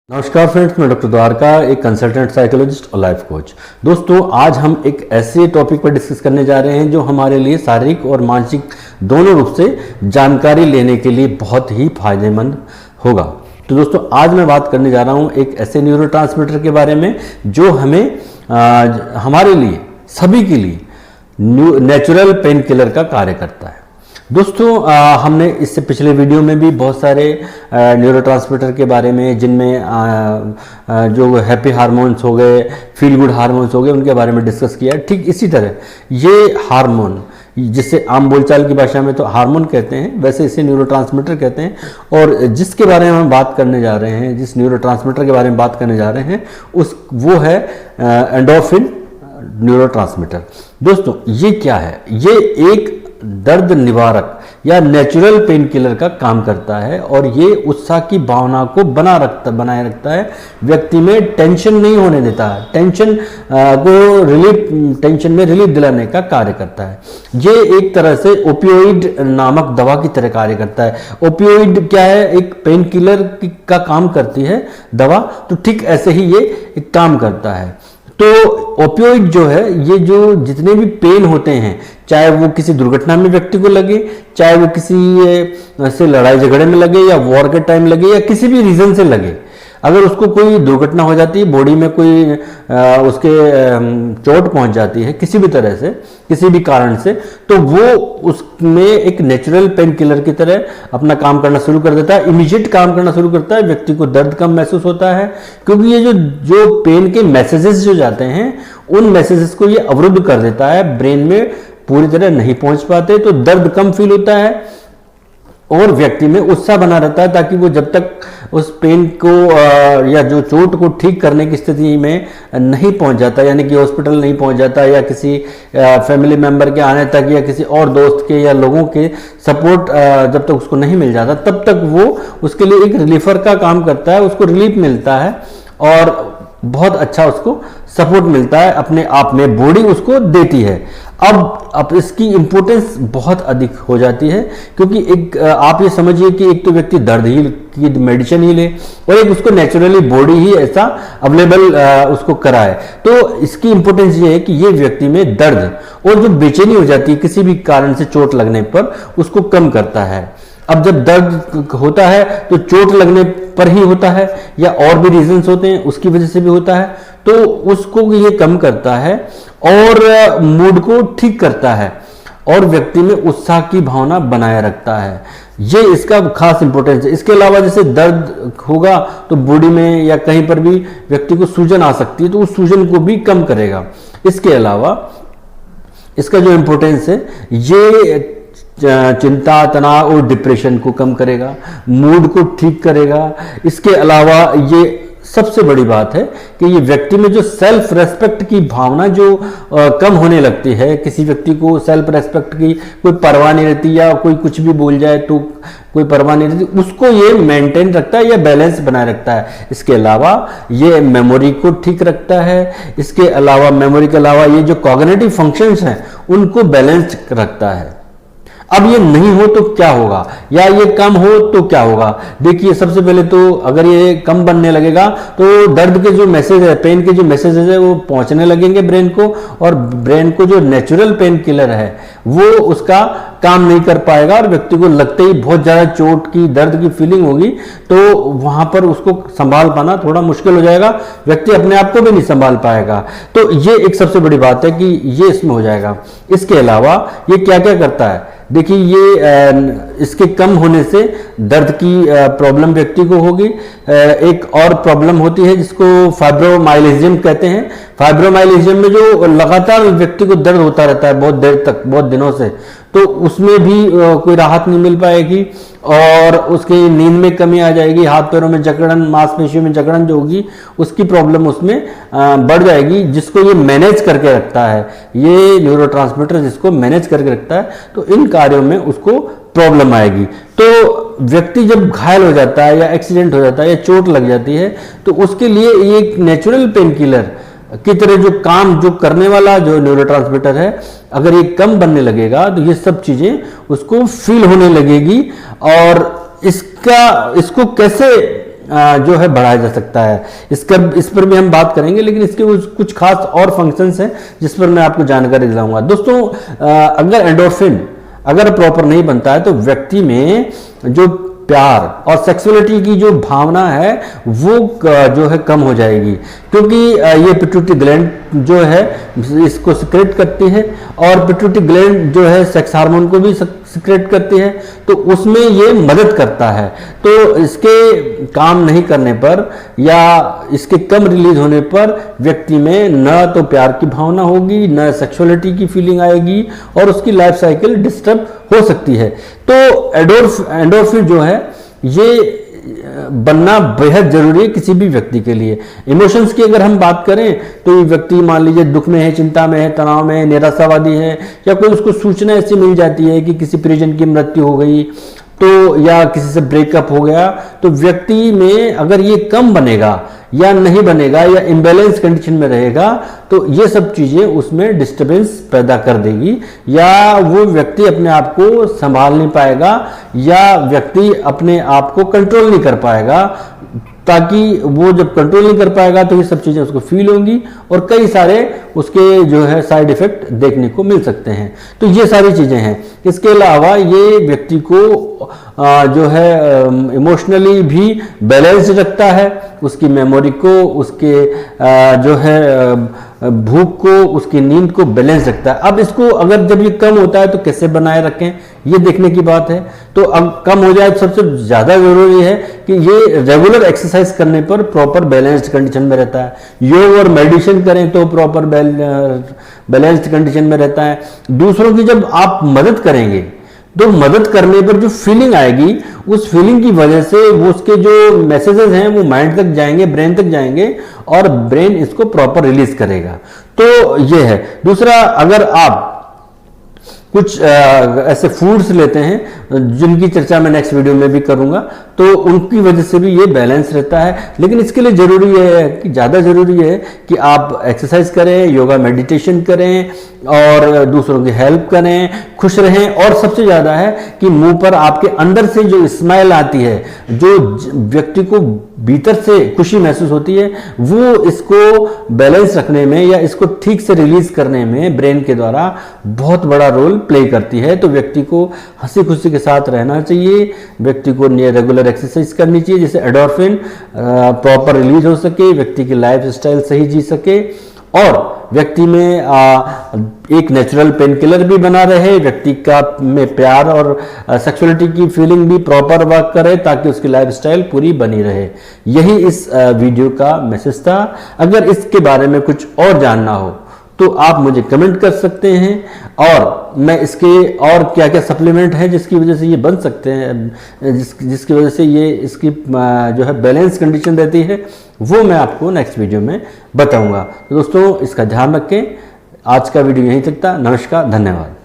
नमस्कार फ्रेंड्स, मैं डॉक्टर द्वारका, एक कंसल्टेंट साइकोलॉजिस्ट और लाइफ कोच। दोस्तों, आज हम एक ऐसे टॉपिक पर डिस्कस करने जा रहे हैं जो हमारे लिए शारीरिक और मानसिक दोनों रूप से जानकारी लेने के लिए बहुत ही फायदेमंद होगा। तो दोस्तों, आज मैं बात करने जा रहा हूं एक ऐसे न्यूरोट्रांसमीटर के बारे में जो हमें हमारे लिए, सभी के लिए नेचुरल पेन किलर का कार्य करता है। दोस्तों, हमने इससे पिछले वीडियो में भी बहुत सारे न्यूरोट्रांसमीटर के बारे में, जिनमें जो हैप्पी हार्मोन्स हो गए, फील गुड हार्मोन्स हो गए, उनके बारे में डिस्कस किया है। ठीक इसी तरह ये हार्मोन, जिसे आम बोलचाल की भाषा में तो हार्मोन कहते हैं, वैसे इसे न्यूरोट्रांसमीटर कहते हैं। और जिसके बारे में हम बात करने जा रहे हैं, जिस न्यूरोट्रांसमीटर के बारे में बात करने जा रहे हैं, वो है एंडोर्फिन न्यूरोट्रांसमीटर। दोस्तों, ये क्या है? ये एक दर्द निवारक या नेचुरल पेन किलर का काम करता है और ये उत्साह की भावना को बनाए रखता है। व्यक्ति में टेंशन नहीं होने देता है, टेंशन में रिलीफ दिलाने का कार्य करता है। ये एक तरह से ओपियोइड नामक दवा की तरह कार्य करता है। ओपियोइड क्या है? एक पेन किलर का काम करती है दवा, तो ठीक ऐसे ही ये एक काम करता है। तो ओपियोइड जो है, ये जो जितने भी पेन होते हैं, चाहे वो किसी दुर्घटना में व्यक्ति को लगे, चाहे वो किसी से लड़ाई झगड़े में लगे, या वॉर के टाइम लगे, या किसी भी रीजन से लगे, अगर उसको कोई दुर्घटना हो जाती है, बॉडी में कोई उसके चोट पहुंच जाती है किसी भी तरह से, किसी भी कारण से, तो वो उसमें एक नेचुरल पेन किलर की तरह अपना काम करना शुरू कर देता है। इमीडिएट काम करना शुरू करता है। व्यक्ति को दर्द कम महसूस होता है, क्योंकि ये जो पेन के मैसेजेस जो जाते हैं, उन मैसेजेस को ये अवरुद्ध कर देता है, ब्रेन में पूरी तरह नहीं पहुंच पाते, तो दर्द कम फील होता है और व्यक्ति में उत्साह बना रहता है, ताकि वो जब तक उस पेन को या जो चोट को ठीक करने की स्थिति में नहीं पहुंच जाता, यानी कि हॉस्पिटल नहीं पहुंच जाता, या किसी फैमिली मेंबर के आने तक, या किसी और दोस्त के या लोगों के सपोर्ट जब तक उसको नहीं मिल जाता, तब तक वो उसके लिए एक रिलीफर का काम करता है। उसको रिलीफ मिलता है और बहुत अच्छा उसको सपोर्ट मिलता है, अपने आप में बॉडी उसको देती है। अब इसकी इंपॉर्टेंस बहुत अधिक हो जाती है, क्योंकि एक आप ये समझिए कि एक तो व्यक्ति दर्द ही की मेडिसिन ही ले, और एक उसको नेचुरली बॉडी ही ऐसा अवेलेबल उसको कराए। तो इसकी इंपॉर्टेंस ये है कि ये व्यक्ति में दर्द और जो बेचैनी हो जाती है किसी भी कारण से चोट लगने पर, उसको कम करता है। अब जब दर्द होता है तो चोट लगने पर ही होता है, या और भी रीजंस होते हैं उसकी वजह से भी होता है, तो उसको ये कम करता है और मूड को ठीक करता है और व्यक्ति में उत्साह की भावना बनाए रखता है। ये इसका खास इंपॉर्टेंस है। इसके अलावा जैसे दर्द होगा तो बॉडी में या कहीं पर भी व्यक्ति को सूजन आ सकती है, तो उस सूजन को भी कम करेगा। इसके अलावा इसका जो इंपॉर्टेंस है, ये चिंता, तनाव और डिप्रेशन को कम करेगा, मूड को ठीक करेगा। इसके अलावा ये सबसे बड़ी बात है कि ये व्यक्ति में जो सेल्फ रेस्पेक्ट की भावना जो कम होने लगती है, किसी व्यक्ति को सेल्फ रेस्पेक्ट की कोई परवाह नहीं रहती, या कोई कुछ भी बोल जाए तो कोई परवाह नहीं रहती, उसको ये मेंटेन रखता है या बैलेंस बनाए रखता है। इसके अलावा ये मेमोरी को ठीक रखता है। इसके अलावा मेमोरी के अलावा ये जो कॉग्निटिव फंक्शंस हैं, उनको बैलेंस रखता है। अब ये नहीं हो तो क्या होगा, या ये कम हो तो क्या होगा? देखिए, सबसे पहले तो अगर ये कम बनने लगेगा तो दर्द के जो मैसेज है, पेन के जो मैसेजेस है, वो पहुंचने लगेंगे ब्रेन को, और ब्रेन को जो नेचुरल पेन किलर है वो उसका काम नहीं कर पाएगा, और व्यक्ति को लगते ही बहुत ज्यादा चोट की, दर्द की फीलिंग होगी, तो वहां पर उसको संभाल पाना थोड़ा मुश्किल हो जाएगा, व्यक्ति अपने आप को भी नहीं संभाल पाएगा। तो ये एक सबसे बड़ी बात है कि ये इसमें हो जाएगा। इसके अलावा ये क्या क्या करता है? देखिए, ये इसके कम होने से दर्द की प्रॉब्लम व्यक्ति को होगी। एक और प्रॉब्लम होती है जिसको फाइब्रोमाइल्जियम कहते हैं। फाइब्रोमाइल्जियम में जो लगातार व्यक्ति को दर्द होता रहता है बहुत देर तक, बहुत दिनों से, तो उसमें भी कोई राहत नहीं मिल पाएगी, और उसकी नींद में कमी आ जाएगी, हाथ पैरों में जकड़न, मांसपेशियों में जकड़न जो होगी, उसकी प्रॉब्लम उसमें बढ़ जाएगी, जिसको ये मैनेज करके रखता है। ये न्यूरोट्रांसमीटर जिसको मैनेज करके रखता है, तो इन कार्यों में उसको प्रॉब्लम आएगी। तो व्यक्ति जब घायल हो जाता है, या एक्सीडेंट हो जाता है, या चोट लग जाती है, तो उसके लिए ये एक नेचुरल पेन किलर की तरह जो काम जो करने वाला जो न्यूरोट्रांसमीटर है, अगर ये कम बनने लगेगा तो ये सब चीजें उसको फील होने लगेगी। और इसको कैसे जो है बढ़ाया जा सकता है। इस पर भी हम बात करेंगे, लेकिन इसके कुछ खास और फंक्शंस हैं जिस पर मैं आपको जानकारी दिलाऊंगा। दोस्तों, अगर एंडोर्फिन अगर प्रॉपर नहीं बनता है तो व्यक्ति में जो प्यार और सेक्सुअलिटी की जो भावना है वो जो है कम हो जाएगी, क्योंकि ये पिट्यूटरी ग्लैंड जो है इसको सिक्रेट करती है, और पिट्यूटरी ग्लैंड जो है सेक्स हार्मोन को भी सिक्रेट करती है, तो उसमें ये मदद करता है। तो इसके काम नहीं करने पर या इसके कम रिलीज होने पर व्यक्ति में न तो प्यार की भावना होगी, न सेक्सुअलिटी की फीलिंग आएगी, और उसकी लाइफ साइकिल डिस्टर्ब हो सकती है। तो एंडोर्फिन जो है ये बनना बेहद जरूरी है किसी भी व्यक्ति के लिए। इमोशंस की अगर हम बात करें तो ये व्यक्ति मान लीजिए दुख में है, चिंता में है, तनाव में है, निराशावादी है, या कोई उसको सूचना ऐसी मिल जाती है कि किसी परिजन की मृत्यु हो गई, तो या किसी से ब्रेकअप हो गया, तो व्यक्ति में अगर ये कम बनेगा या नहीं बनेगा या इम्बैलेंस कंडीशन में रहेगा तो ये सब चीजें उसमें डिस्टरबेंस पैदा कर देगी, या वो व्यक्ति अपने आप को संभाल नहीं पाएगा, या व्यक्ति अपने आप को कंट्रोल नहीं कर पाएगा। ताकि वो जब कंट्रोल नहीं कर पाएगा तो ये सब चीज़ें उसको फील होंगी, और कई सारे उसके जो है साइड इफेक्ट देखने को मिल सकते हैं। तो ये सारी चीज़ें हैं। इसके अलावा ये व्यक्ति को जो है इमोशनली भी बैलेंस रखता है, उसकी मेमोरी को, उसके जो है भूख को, उसकी नींद को बैलेंस रखता है। अब इसको अगर जब ये कम होता है तो कैसे बनाए रखें, ये देखने की बात है। तो अब कम हो जाए तो सबसे ज़्यादा ज़रूरी है कि ये रेगुलर एक्सरसाइज करने पर प्रॉपर बैलेंस्ड कंडीशन में रहता है। योग और मेडिटेशन करें तो प्रॉपर बैलेंस्ड कंडीशन में रहता है। दूसरों की जब आप मदद करेंगे तो मदद करने पर जो फीलिंग आएगी, उस फीलिंग की वजह से वो उसके जो मैसेजेस हैं वो माइंड तक जाएंगे, ब्रेन तक जाएंगे, और ब्रेन इसको प्रॉपर रिलीज करेगा। तो ये है। दूसरा, अगर आप कुछ ऐसे फूड्स लेते हैं जिनकी चर्चा मैं नेक्स्ट वीडियो में भी करूंगा, तो उनकी वजह से भी ये बैलेंस रहता है। लेकिन इसके लिए जरूरी है कि ज़्यादा जरूरी है कि आप एक्सरसाइज करें, योगा मेडिटेशन करें, और दूसरों की हेल्प करें, खुश रहें, और सबसे ज़्यादा है कि मुंह पर आपके अंदर से जो स्माइल आती है, जो व्यक्ति को भीतर से खुशी महसूस होती है, वो इसको बैलेंस रखने में या इसको ठीक से रिलीज करने में ब्रेन के द्वारा बहुत बड़ा रोल प्ले करती है। तो व्यक्ति को हंसी खुशी के साथ रहना चाहिए, व्यक्ति को रेगुलर एक्सरसाइज करनी चाहिए जिससे एंडोर्फिन प्रॉपर रिलीज हो सके, व्यक्ति की लाइफ स्टाइल सही जी सके, और व्यक्ति में एक नेचुरल पेन किलर भी बना रहे, व्यक्ति का में प्यार और सेक्सुअलिटी की फीलिंग भी प्रॉपर वर्क करे, ताकि उसकी लाइफस्टाइल पूरी बनी रहे। यही इस वीडियो का मैसेज था। अगर इसके बारे में कुछ और जानना हो तो आप मुझे कमेंट कर सकते हैं, और मैं इसके और क्या क्या सप्लीमेंट है जिसकी वजह से ये बन सकते हैं, जिसकी वजह से ये इसकी जो है बैलेंस कंडीशन रहती है, वो मैं आपको नेक्स्ट वीडियो में बताऊंगा। तो दोस्तों, इसका ध्यान रखें। आज का वीडियो यहीं तक था। नमस्कार, धन्यवाद।